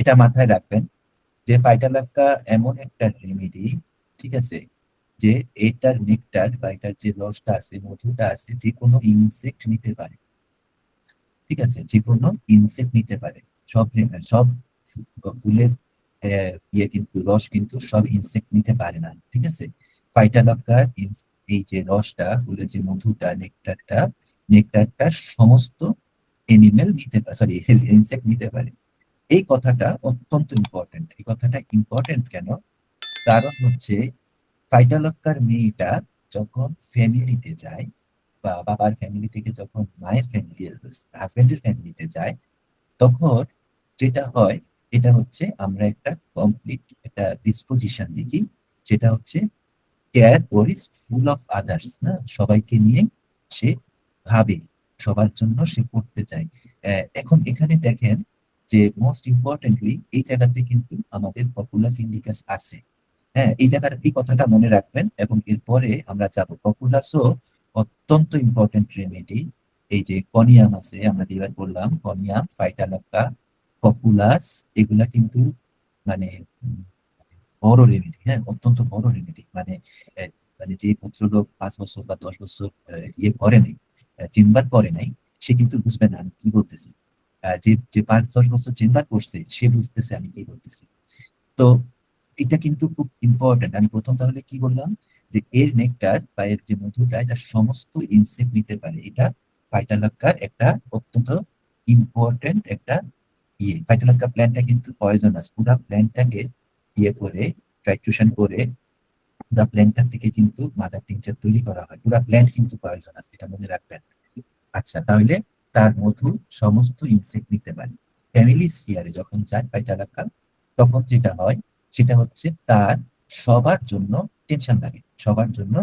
এটা মাথায় রাখবেন যে ফাইটালাক্কা এমন একটা রেমেডি, ঠিক আছে, যে এটার নেকটার বা এটার যে রসটা আছে, মধুটা আছে, যে কোনো ইনসেক্ট নিতে পারে। ঠিক আছে, যে কোনো ইনসেক্ট নিতে পারে। সব ফুলের ইয়ে কিন্তু রস কিন্তু সব ইনসেক্ট নিতে পারে না। ঠিক আছে, ফাইটালক্কার এই যে রসটা, ফুলের যে মধুটা, নেকটারটা, নেকটারটা সমস্ত এনিমেল নিতে পারে, সরি ইনসেক্ট নিতে পারে। এই কথাটা অত্যন্ত ইম্পর্টেন্ট। এই কথাটা ইম্পর্টেন্ট কেন? কারণ হচ্ছে ফাইটালক্কার মেয়েটা যখন ফ্যামিলিতে যায়, বা বাবার ফ্যামিলি থেকে যখন মায়ের ফ্যামিলি, হাজবেন্ডের ফ্যামিলিতে যায়, তখন যেটা হয়, এটা হচ্ছে আমরা একটা কমপ্লিট একটা ডিসপোজিশন দেখি, যেটা হচ্ছে care or is full of others, না সবাইকে নিয়ে সে ভাবে, সবার জন্য সে করতে চায়। এখন এখানে দেখেন যে মোস্ট ইম্পর্টেন্টলি এই জায়গাতে কিন্তু আমাদের পপুলাস ইন্ডিকাস আছে। হ্যাঁ, এই জায়গার এই কথাটা মনে রাখবেন, এবং এরপরে আমরা যাব পপুলাসও অত্যন্ত ইম্পর্টেন্ট রেমেডি। এই যে কনিয়াম আছে, আমরা যেবার বললাম কনিয়াম, ফাইটালক্কা, পপুলাস, এগুলা কিন্তু মানে বড় রেমেডি। হ্যাঁ, অত্যন্ত বড় রেমেডি। মানে আহ, মানে যে ভদ্রলোক 5 বছর বা 10 বছর ইয়ে করে নাই, চেম্বার করে নাই, সে কিন্তু বুঝবে না আমি কি বলতেছি। যে যে 5-10 বছর চেম্বার করছে সে বুঝতেছে আমি কি বলতেছি। তো এটা কিন্তু খুব ইম্পর্টেন্ট। আমি প্রথম তাহলে কি বললাম, যে এর নেকটার বা এর যে মধুটা, এটা সমস্ত ইনসেক্ট নিতে পারে। এটা ফাইটালাক্কার একটা অত্যন্ত ইম্পর্টেন্ট একটা ইয়ে। ফাইটালাক্কা প্ল্যান্টটা কিন্তু পয়জনাস। পুরো প্ল্যান্টটাকে ইয়ে করে, ট্রাইট্রুশন করে পুরো প্ল্যান্টটা থেকে কিন্তু মাদার টিংচার তৈরি করা হয়। পুরো প্ল্যান্ট কিন্তু পয়জনাস, এটা মনে রাখবেন। আচ্ছা, তাহলে তার মধু সমস্ত ইনসেক্ট নিতে পারে। ফ্যামিলি স্ফিয়ারে যখন যায় ফাইটালাক্কা, তখন যেটা হয় সেটা হচ্ছে তার সবার জন্য টেনশন লাগে, সবার জন্য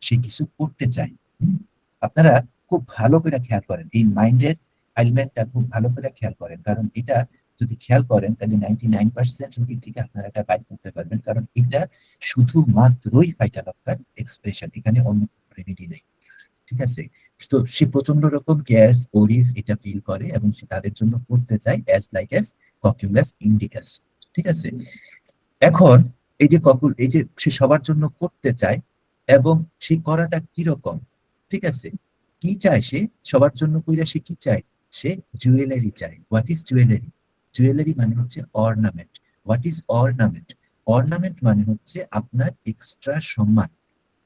সে কিছু করতে চায়। হুম? আপনারা খুব ভালো করে খেয়াল করেন, এই মাইন্ডের এলিমেন্টটা খুব ভালো করে খেয়াল করেন, কারণ এটা যদি খেয়াল করেন তাহলে 99% রোগী থেকে আপনারা এটা বাইর করতে পারবেন, কারণ এটা শুধুমাত্রই ফাইটালক্কার এক্সপ্রেশন, এখানে অন্য রেমেডি নেই। ঠিক আছে, তো সে প্রচন্ড রকম গ্যাস ওরিস এটা ফিল করে, এবং সে তাদের জন্য করতে চায় অ্যাজ লাইক অ্যাজ ককুলাস ইন্ডিকাস। ঠিক আছে, এখন এই যে এই যে সে সবার জন্য করতে চায়, এবং সেই করাটা কিরকম, ঠিক আছে, কি চায় সে সবার জন্য কইরা, সে কি চায়, সে জুয়েলারি চায়। What is jewellery? জুয়েলারি মানে হচ্ছে ornament. What is ornament? Ornament মানে হচ্ছে আপনার এক্সট্রা সম্মান।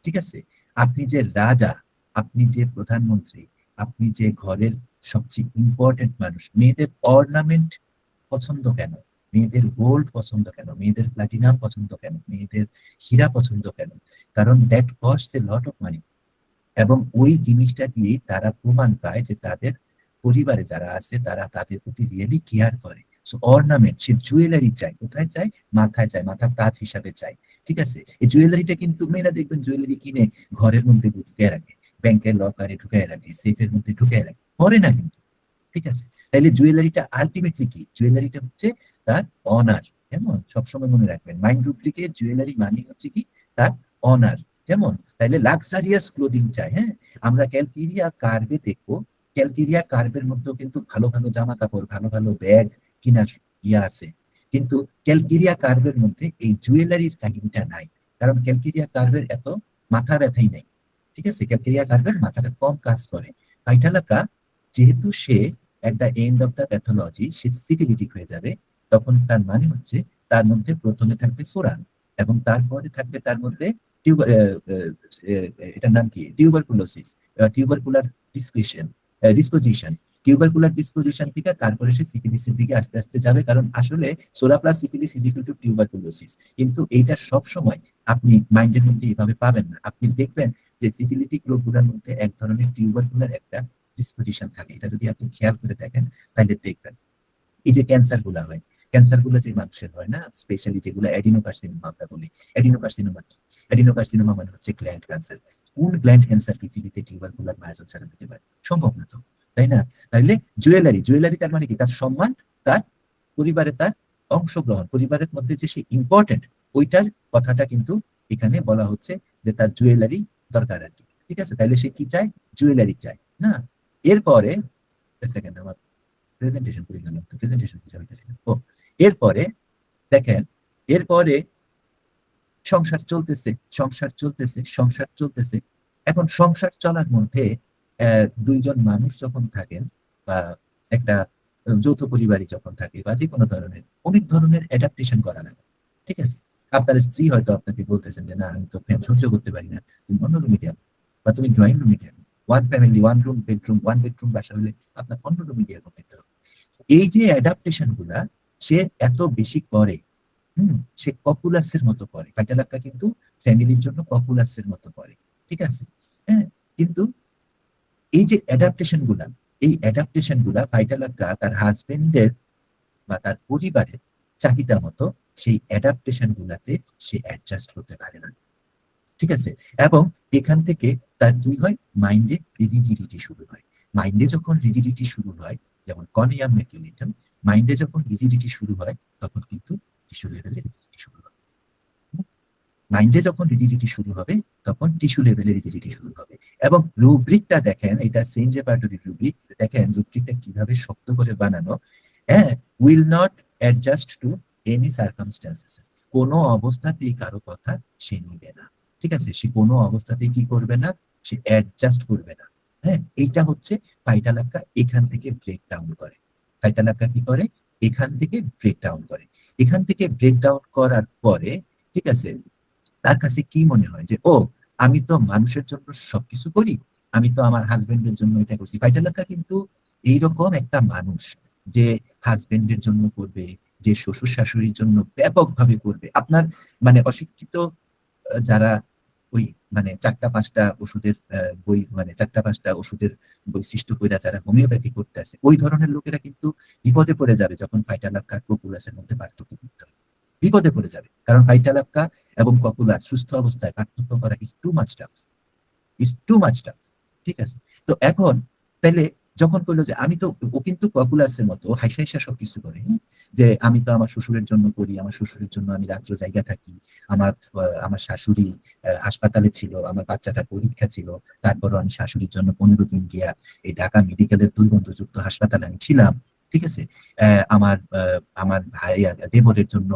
ঠিক আছে, আপনি যে রাজা, আপনি যে প্রধানমন্ত্রী, আপনি যে ঘরের সবচেয়ে ইম্পর্টেন্ট মানুষ, মেয়েদের অর্নামেন্ট পছন্দ কেন? মেয়েদের গোল্ড পছন্দ কেন? মেয়েদের প্লাটিনাম পছন্দ কেন? মেয়েদের হীরা পছন্দ কেন? কারণ that cost A lot of money, এবং ওই জিনিসটা দিয়ে তারা প্রমাণ পায় যে তাদের পরিবারে যারা আছে তারা তাদের প্রতি রিয়েলি কেয়ার করে। সো অর্নামেন্ট, সে জুয়েলারি চায়। কোথায় চায়? মাথায় চায়, মাথার তাজ হিসাবে চায়। ঠিক আছে, এই জুয়েলারিটা কিন্তু মেয়েরা দেখবেন জুয়েলারি কিনে ঘরের মধ্যে ঢুকিয়ে রাখে, ব্যাংকের লকারে ঢুকিয়ে রাখে, সেফের মধ্যে ঢুকিয়ে রাখে, করে না কিন্তু। ঠিক আছে, তাইলে জুয়েলারিটা আলটিমেটলি কি? জুয়েলারিটা হচ্ছে তার অনার। কেমন? সবসময় মনে রাখবেন, মাইন্ড রুব্রিকে জুয়েলারি মানে হচ্ছে কি? তার অনার। কেমন? তাইলে লাক্সারিয়াস ক্লোদিং চাই। হ্যাঁ, আমরা ক্যালকেরিয়া কার্ভে দেখবো, ক্যালকেরিয়া কার্ভের মধ্যেও কিন্তু ভালো ভালো জামা কাপড়, ভালো ভালো ব্যাগ কিনার ইয়া আছে, কিন্তু ক্যালকেরিয়া কার্ভের মধ্যে এই জুয়েলারির কাহিনীটা নাই, কারণ ক্যালকেরিয়া কার্ভের এত মাথা ব্যথাই নাই। ঠিক আছে, ক্যালকেরিয়া কার্ভের মাথাটা কম কাজ করে। ভাইটালাকা, যেহেতু সে at the end of the pathology সে সিফিলিটিক হয়ে যাবে, তখন তার মানে হচ্ছে তার মধ্যে প্রথমে থাকবে সোরা, এবং তারপরে থাকবে তার মধ্যে এটার নাম কি, tuberculosis, tubercular discretion disposition. Tubercular disposition থেকে তারপরে সে সিফিলিসের দিকে আস্তে আস্তে যাবে, কারণ আসলে সোরা plus syphilis is equal to tuberculosis. কিন্তু এইটা সব সময় আপনি মাইন্ডের মধ্যে এইভাবে পাবেন না। আপনি দেখবেন যে সিফিলিটিক রোগগুলোর মধ্যে এক ধরনের টিউবারকুলার একটা ডিসপোজিশন থাকে। এটা যদি আপনি খেয়াল করে দেখেন তাহলে দেখবেন। এই যে ক্যান্সার গুলা হয়, ক্যান্সার গুলো যে মানুষের হয় না, স্পেশালি যেগুলো অ্যাডিনোকার্সিনোমা আমরা বলি। অ্যাডিনোকার্সিনোমা কি? অ্যাডিনোকার্সিনোমা মানে হচ্ছে গ্ল্যান্ড ক্যান্সার। কোন গ্ল্যান্ড ক্যান্সার পৃথিবীতে টিউবারকুলার মায়োজম ছাড়া হতে পারে? সম্ভব না তো, তাই না? তাইলে জুয়েলারি, জুয়েলারি তার মানে কি? তার সম্মান, তার পরিবারে তার অংশগ্রহণ, পরিবারের মধ্যে যে সে ইম্পর্টেন্ট, ওইটার কথাটা কিন্তু এখানে বলা হচ্ছে, যে তার জুয়েলারি দরকার আর কি। ঠিক আছে, তাইলে সে কি চায়? জুয়েলারি চায় না। এরপরে সেকেন্ড, আমার প্রেজেন্টেশন করে গেলাম তো, প্রেজেন্টেশন কিছু হইতেছিল। ও, এরপরে দেখেন, এরপরে সংসার চলতেছে, সংসার চলতেছে, সংসার চলতেছে। এখন সংসার চলার মধ্যে দুইজন মানুষ যখন থাকেন, বা একটা যৌথ পরিবারই যখন থাকে, বা যে কোনো ধরনের অনেক ধরনের অ্যাডাপ্টেশন করা লাগে। ঠিক আছে? আপনার স্ত্রী হয়তো আপনাকে বলতেছেন যে না আমি তো ফ্যান সহ্য করতে পারি না, তুমি অন্য রুমে গিয়ে, বা তুমি ড্রয়িং রুমে গিয়ে, one family one room bedroom, one bedroom বাসা হলে আপনার অন্য রুমে গিয়ে ঘুমাইতে হবে। এই যে অ্যাডাপ্টেশন গুলা সে এত বেশি করে, সে ককুলাসের মতো করে। ফাইটালাক্কা কিন্তু ফ্যামিলির জন্য ককুলাসের মতো করে। ঠিক আছে? হ্যাঁ, কিন্তু এই যে অ্যাডাপ্টেশন গুলা, এই অ্যাডাপ্টেশন গুলা ফাইটালাক্কা তার হাজবেন্ডের বা তার পরিবারের চাহিদা মতো সেই অ্যাডাপ্টেশন গুলাতে সে অ্যাডজাস্ট করতে পারে না। ঠিক আছে? এবং এখান থেকে তার কি হয়, মাইন্ডে রিজিডিটি শুরু হয়। মাইন্ডে যখন রিজিডিটি শুরু হয়, যেমন কনিয়াম মেকুলিটাম, মাইন্ডে যখন রিজিডিটি শুরু হয় তখন কিন্তু টিস্যু লেভেলে রিজিডিটি শুরু হয়। মাইন্ডে যখন রিজিডিটি শুরু হবে তখন টিস্যু লেভেলে রিজিডিটি শুরু হবে। এবং রুব্রিকটা দেখেন, এটা সেন্ট রেপার্টরি রুব্রিক, দেখেন রুব্রিকটা কিভাবে শক্ত করে বানানো। হ্যাঁ, will not adjust to any circumstances, কোনো অবস্থাতেই কারো কথা সে নিবে না। ঠিক আছে? সে কোনো অবস্থাতেই কি করবে না, সে অ্যাডজাস্ট করবে না। হ্যাঁ, এইটা হচ্ছে ফাইটালাক্কা এখান থেকে ব্রেক ডাউন করে। ফাইটালাক্কা কি করে, এখান থেকে ব্রেক ডাউন করে। এখান থেকে ব্রেক ডাউন করার পরে, ঠিক আছে, তার কাছে কি মনে হয় যে ও, আমি তো মানুষের জন্য সবকিছু করি, আমি তো আমার হাজবেন্ডের জন্য এটা করছি। ফাইটালাক্কা কিন্তু এইরকম একটা মানুষ যে হাজবেন্ডের জন্য করবে, যে শ্বশুর শাশুড়ির জন্য ব্যাপকভাবে করবে। আপনার মানে অশিক্ষিত যারা ওই মানে চারটা পাঁচটা ওষুধের বই, মানে চারটা পাঁচটা ওষুধের বৈশিষ্ট্য কইরা যারা হোমিওপ্যাথি করতে আছে, ওই ধরনের লোকেরা কিন্তু বিপদে পড়ে যাবে যখন ফাইটালাক্কা আর কোকুলাসের মধ্যে পার্থক্য করতে হবে। বিপদে পড়ে যাবে, কারণ ফাইটালাক্কা এবং ককুলাস সুস্থ অবস্থায় পার্থক্য করা is too much tough, is too much tough. ঠিক আছে? তো এখন তাইলে যখন কইলো যে আমি তো, ও কিন্তু ককুলাসের মতো হাইসা হাইসা সবকিছু করে, যে আমি তো আমার শ্বশুরের জন্য করি, আমার শ্বশুরের জন্য আমি রাত্র জায়গা থাকি, আমার আমার শাশুড়ি হাসপাতালে ছিল, আমার বাচ্চাটা পরীক্ষা ছিল, তারপরও আমি শাশুড়ির জন্য 15 দিন গিয়া এই ঢাকা মেডিকেলের দুর্গন্ধযুক্ত হাসপাতালে আমি ছিলাম। ঠিক আছে? আমার ভাই দেবরের জন্য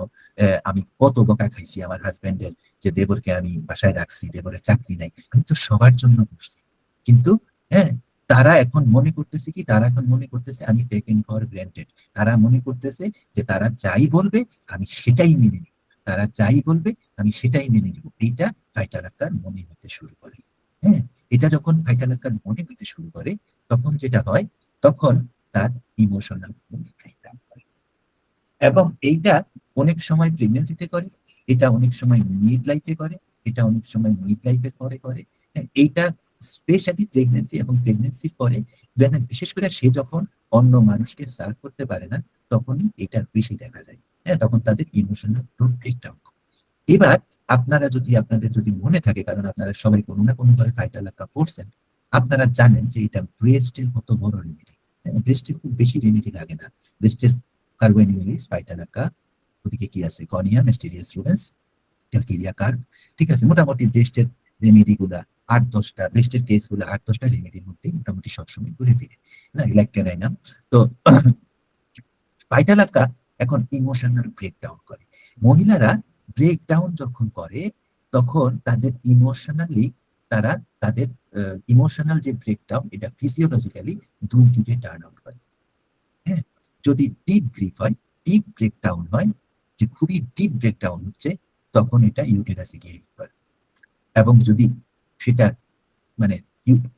আমি কত বকা খাইছি আমার হাজবেন্ডের, যে দেবরকে আমি বাসায় রাখছি, দেবরের চাকরি নাই, আমি তো সবার জন্য করছি। কিন্তু হ্যাঁ, তারা এখন মনে করতেছে কি, তারা এখন মনে করতেছে আমি টেকেন ফর গ্রান্টেড। তারা মনে করতেছে যে তারা যাই বলবে আমি সেটাই মেনে নিব, তারা যাই বলবে আমি সেটাই মেনে নিব। এইটা ফাইটালাক্কার মনে হতে শুরু করে। হ্যাঁ, এটা যখন ফাইটালাক্কার মনে হতে শুরু করে তখন যেটা হয়, তখন তার ইমোশনাল ব্রেকডাউন করে। এবং এইটা অনেক সময় প্রেগনেন্সিতে করে, এটা অনেক সময় মিড লাইফে করে, এটা অনেক সময় মিড লাইফের পরে করে। হ্যাঁ, এইটা স্পেশালি প্রেগনেন্সি এবং প্রেগনেন্সির পরে, বিশেষ করে সে যখন অন্য মানুষকে সার্ভ করতে পারে না, তখনই এটা বেশি দেখা যায়। হ্যাঁ, তখন তাদের ইমোশনাল ব্রেকডাউন। এবার আপনারা যদি, আপনাদের যদি মনে থাকে, কারণ আপনারা সবাই কোনো না কোনো ভাবে ফাইটালাক্কা পড়ছেন, আপনারা জানেন যে এটা ব্রেস্টের কত বড় রেমেডি। ব্রেস্টের খুব বেশি রেমেডি লাগে না। ব্রেস্টের কার্বোনিলিস, ফাইটালাক্কা, ওদিকে কি আছে, কনিয়া, মিস্টেরিয়াস রুবেন্স, ক্যালকেরিয়া কার্ভ। ঠিক আছে? মোটামুটি ব্রেস্টের রেমেডি গুলা 8-10টা, ব্রেস্টের কেস গুলা 8-10টা রেমেডির মধ্যে মোটামুটি সবসময় ঘুরে ফিরে, না লাইক ক্যানাইনাম। তো ভাইটালাক্কা এখন ইমোশনাল ব্রেকডাউন করে। মহিলারা ব্রেকডাউন যখন করে তখন তাদের ইমোশনালি, তারা তাদের ইমোশনাল যে ব্রেকডাউন, এটা ফিজিওলজিক্যালি দুই দিকে টার্ন আউট করে। হ্যাঁ, যদি ডিপ গ্রিফ হয়, ডিপ ব্রেকডাউন হয়, যে খুবই ডিপ ব্রেকডাউন হচ্ছে, তখন এটা ইউটেরাসে গিয়ে hit করে। এবং যদি সেটা মানে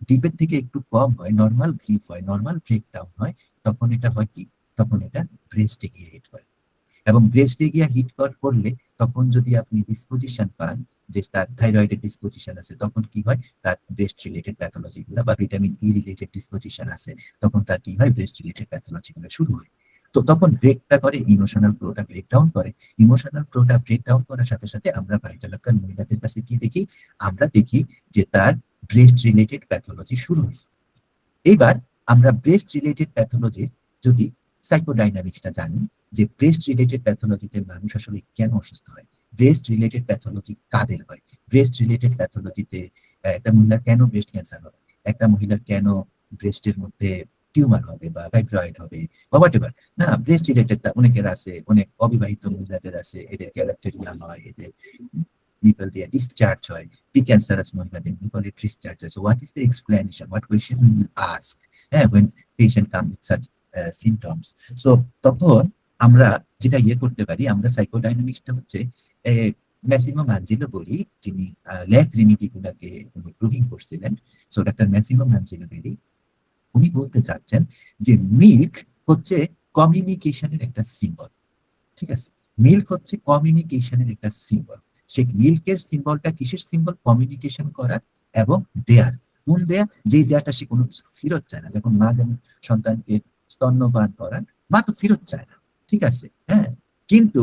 ডিপের থেকে একটু কম হয়, নর্মাল গ্রিফ হয়, নর্মাল ব্রেকডাউন হয়, তখন এটা হয় কি, তখন এটা ব্রেস্টে গিয়ে হিট করে। এবং ব্রেস্টে গিয়ে হিট করলে তখন যদি আপনি ডিসপোজিশন পান, যে তার থাইরয়েডের ডিসপোজিশন আছে, তখন কি হয়, তার ব্রেস্ট রিলেটেড প্যাথোলজি গুলো বা ভিটামিন ই রিলেটেড ডিসপোজিশন আছে, তখন তার কি হয়, ব্রেস্ট রিলেটেড প্যাথোলজি গুলো শুরু হয়। তো তখন ব্রেকটা করে, ইমোশনাল ফ্লোটা ব্রেকডাউন করে। ইমোশনাল ফ্লোটা ব্রেকডাউন করার সাথে সাথে আমরা ভাইটালাক্কার মহিলাদের কাছে কি দেখি, আমরা দেখি যে তার ব্রেস্ট রিলেটেড প্যাথোলজি শুরু হয়েছে। এবার আমরা ব্রেস্ট রিলেটেড প্যাথোলজির যদি সাইকোডাইনামিক্সটা জানি, যে ব্রেস্ট রিলেটেড প্যাথোলজিতে মানুষ আসলে কেন অসুস্থ হয়, ব্রেস্ট রিলেটেড প্যাথোলজি কাদের হয়, ব্রেস্ট রিলেটেড প্যাথোলজিতে একটা মহিলার কেন ব্রেস্ট ক্যান্সার হবে, একটা মহিলার কেন ব্রেস্টের মধ্যে টিউমার হবে বা ফাইব্রয়েড হবে বা হোয়াটএভার। না, ব্রেস্ট রিলেটেড অনেকের আছে, অনেক অবিবাহিত মহিলাদের আছে, এদের ক্যারেক্টেরিয়া হয়, এদের নিপল দিয়ে ডিসচার্জ হয়, প্রিক্যান্সারাস মহিলাদের নিপলে ডিসচার্জ হয়। So what is the explanation, what question you ask, হ্যাঁ, when patient come with such symptoms? So তখন আমরা যেটা করতে পারি, আমরা সাইকোডাইনামিক্সটা হচ্ছে ম্যাক্সিমাম আঞ্জেলো বেরি, যিনি ল্যাব রেমিডি গুলাকে প্রুভিং করছিলেন। সো ডাক্তার ম্যাক্সিমাম আঞ্জেলো বেরি উনি বলতে চাচ্ছেন যে মিল্ক হচ্ছে কমিউনিকেশনের একটা সিম্বল। ঠিক আছে, মিল্ক হচ্ছে কমিউনিকেশনের একটা সিম্বল। সেই মিল্কের সিম্বলটা কিসের সিম্বল? কমিউনিকেশন করার এবং দেয়ার। কোন দেয়া? যে দেয়াটা সে কোনো কিছু ফেরত চায় না। যখন মা যেমন সন্তানকে স্তন্যপান করান, মা তো ফেরত চায় না, ঠিক আছে, হ্যাঁ। কিন্তু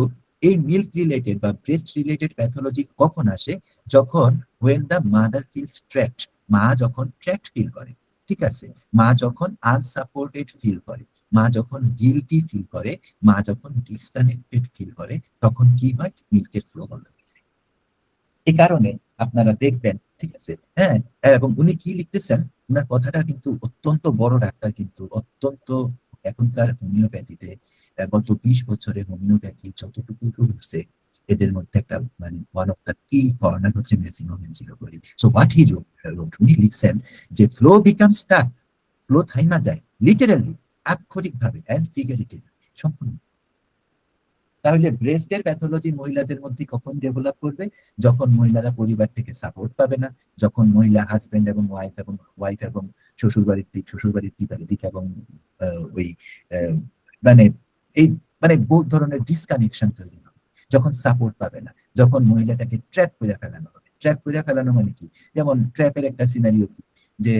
এই মিল্ক রিলেটেড বা ব্রেস্ট রিলেটেড প্যাথোলজি কখন আসে? যখন when the mother feels trapped, মা যখন ট্র্যাপড ফিল করে, ঠিক আছে, মা যখন আনসাপোর্টেড ফিল করে, মা যখন গিলটি ফিল করে, মা যখন ডিসকানেক্টেড ফিল করে, তখন কি হয়? মিল্কের ফ্লো বন্ধ হয়ে যায়। এই কারণে আপনারা দেখবেন, ঠিক আছে, হ্যাঁ। এবং উনি কি লিখতেছেন, উনার কথাটা কিন্তু অত্যন্ত বড় ডাক্তার, কিন্তু অত্যন্ত এখনকার হোমিওপ্যাথিতে গত 20 বছরে হোমিওপ্যাথি যতটুকু উঠছে, এদের মধ্যে একটা মানে ওয়ান অফ দ্য কি কর্নার হচ্ছে maximum angiography. So what he wrote, উনি লিখছেন যে ফ্লো বিকাম স্টাক, ফ্লো থাইমা যায় লিটারালি, আক্ষরিক ভাবে এন্ড ফিগারেটিভ, সম্পূর্ণ। তাহলে ব্রেস্টের প্যাথোলজি মহিলাদের মধ্যে কখন ডেভেলপ করবে? যখন মহিলারা পরিবার থেকে সাপোর্ট পাবে না, যখন মহিলা হাজবেন্ড এবং ওয়াইফ এবং শ্বশুর বাড়ির দিক এবং ওই আহ, মানে এই মানে বহুত ধরনের ডিসকানেকশন তৈরি হবে, যখন সাপোর্ট পাবে না, যখন মহিলাটাকে ট্র্যাপ করে ফেলানো হবে। ট্র্যাপ করে ফেলানো মানে কি? যেমন ট্র্যাপের একটা সিনারিও কি, যে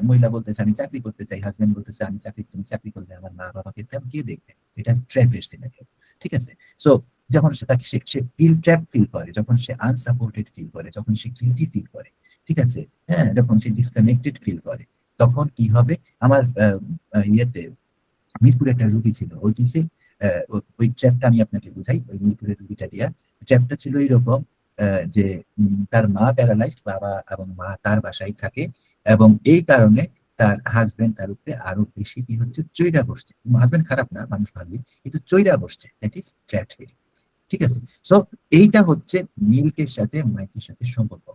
মহিলা বলতেছে আমি চাকরি করতে চাই, হাজবেন্ড বলতেছে আমি চাকরি, তুমি চাকরি করলে আমার মা বাবাকে তেমন কে দেখবে? এটা ট্র্যাপের সিনারিও, ঠিক আছে। সো যখন সে তাকে সে ফিল ট্র্যাপ ফিল করে, যখন সে আনসাপোর্টেড ফিল করে, যখন সে গিল্টি ফিল করে, ঠিক আছে, হ্যাঁ, যখন সে ডিসকানেক্টেড ফিল করে, তখন কি হবে? আমার ইয়েতে মিরপুরে একটা রুগী ছিল, ওইটি সে ওই ট্র্যাপটা আমি আপনাকে বুঝাই, ওই মিরপুরের রুগীটা দিয়া। ট্র্যাপটা ছিল এইরকম যে তার মা প্যারালাইজড, বাবা এবং মা তার বাসায় থাকে, এবং এই কারণে তার হাজবেন্ড তার উপরে আরো বেশি কি হচ্ছে, চৈরা বসছে। হাজবেন্ড খারাপ না, মানুষ ভালোই, কিন্তু চৈরা বসছে, দ্যাট ইজ ট্র্যাপড ফিলিং, ঠিক আছে। সো এইটা হচ্ছে মিল্কের সাথে মাইকের সাথে সম্পর্ক,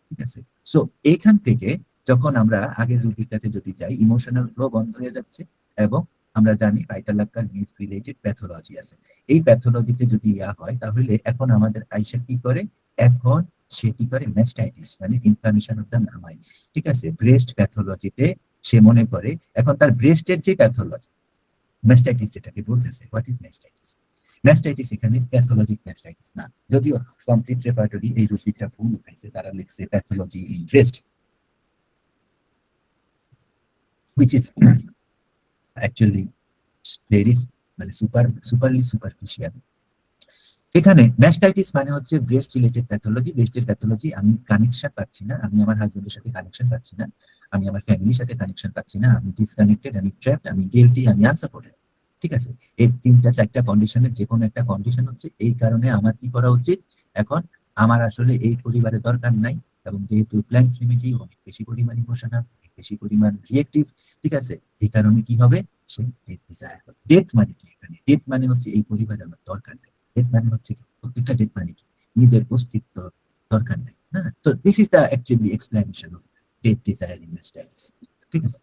ঠিক আছে। সো এইখান থেকে যখন আমরা আগের রুটিটাতে যদি যাই, ইমোশনাল ফ্লো বন্ধ হয়ে যাচ্ছে, এবং আমরা জানি vital Lakkar miss related pathology আছে। এই প্যাথোলজিতে যদি হয়, তাহলে এখন আমাদের আইসা কি করে? এখন সে কি করে? ম্যাস্টাইটিস মানে ইনফ্লামেশন অফ দ্য নামাই, ঠিক আছে। ব্রেস্ট প্যাথোলজিতে সে মনে করে এখন তার ব্রেস্টের যে প্যাথোলজি, ম্যাস্টাইটিস যেটাকে বলতেছে, হোয়াট ইজ ম্যাস্টাইটিস? ম্যাস্টাইটিস এখানে প্যাথোলজিক ম্যাস্টাইটিস না, যদিও কমপ্লিট রেপার্টরি এই রুচিটা ভুল উঠাইছে, তারা লিখছে pathology in breast, which is actually very মানে সুপারলি সুপারফিশিয়াল। এখানে ম্যাস্টাইটিস মানে হচ্ছে ব্রেস্ট রিলেটেড প্যাথোলজি। ব্রেস্টের প্যাথোলজি আমি কানেকশন পাচ্ছি না, আমি আমার হাজবেন্ডের সাথে কানেকশন পাচ্ছি না, আমি আমার ফ্যামিলির সাথে কানেকশন পাচ্ছি না, আমি ডিসকানেক্টেড, আমি ট্র্যাপড, আমি গিল্টি, আমি আনসাপোর্টেড, ঠিক আছে। এই 3টা 4টা কন্ডিশনের যে কোনো একটা কন্ডিশন হচ্ছে। এই কারণে আমার কি করা উচিত এখন? আমার আসলে এই পরিবারের দরকার নাই, এবং যেহেতু প্ল্যান্ট রেমেডি অনেক বেশি পরিমাণ ইমোশনাল, অনেক বেশি পরিমাণ রিয়েক্টিভ, ঠিক আছে, এই কারণে কি হবে? সে ডেথ ডিজায়ার হবে। ডেথ মানে কি? এখানে ডেথ মানে হচ্ছে এই পরিবারে আমার দরকার নেই। ডেথ মানে হচ্ছে কি? প্রত্যেকটা ডেথ মানে কি? নিজের অস্তিত্ব দরকার নেই, না। তো this is the actually explanation of death desire in mastitis, ঠিক আছে।